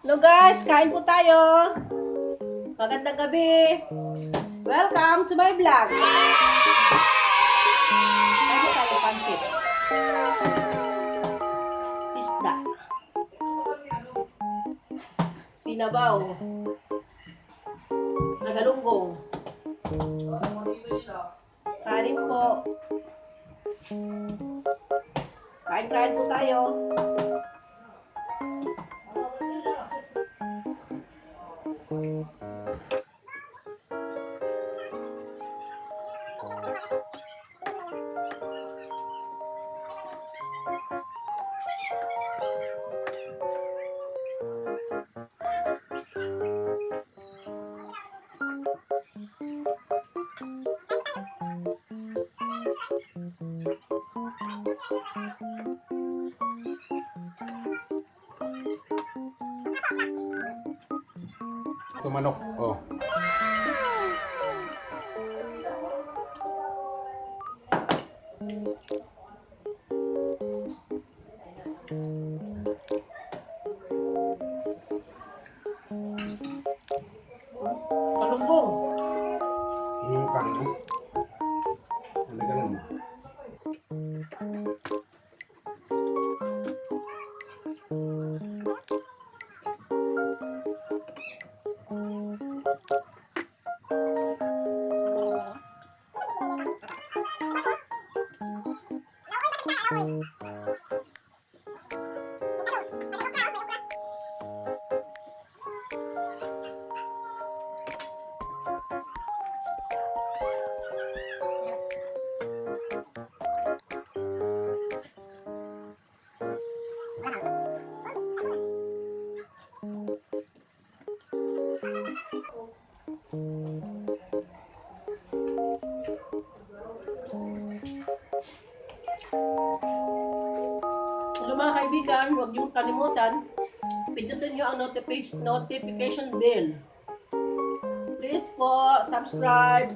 Hello guys, kain po tayo. Magandang gabi. Welcome to my vlog. Kain po tayo, pansit. Isda. Sinabaw. Nagalunggong. Kanin po. Kain-kain po tayo. Ito manok. Oh. Galunggong. Yung kanin mo. Ano ganun mo? Hello mga kaibigan, huwag niyong kalimutan, pindutin niyo ang notification bell. Please po, subscribe.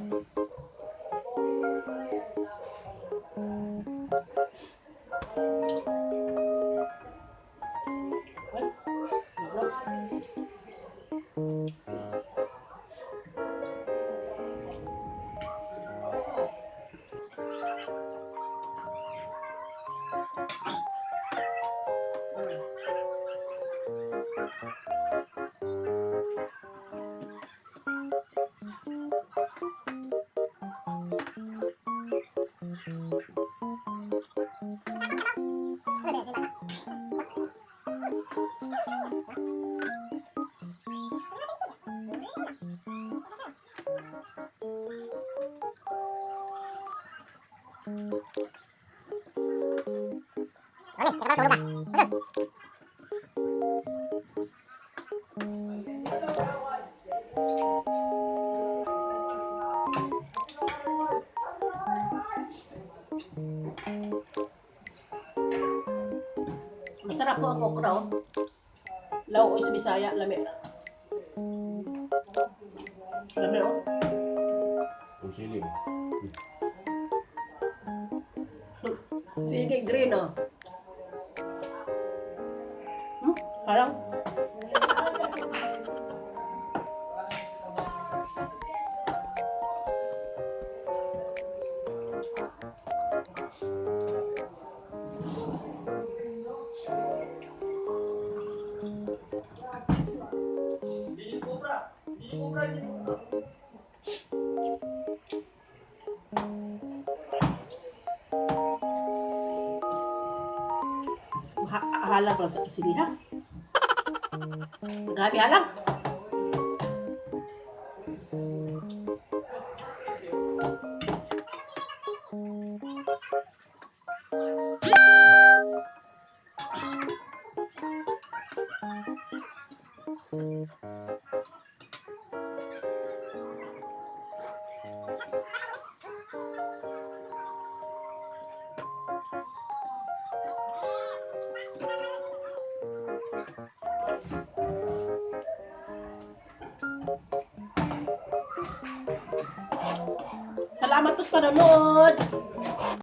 Masarap po ang okra. Law o sa Bisaya, lami. Lami o. Ang siling. Sige, green o. Parang. Halang lang sa siliha. Grabe halang. Salamat po sa panonood.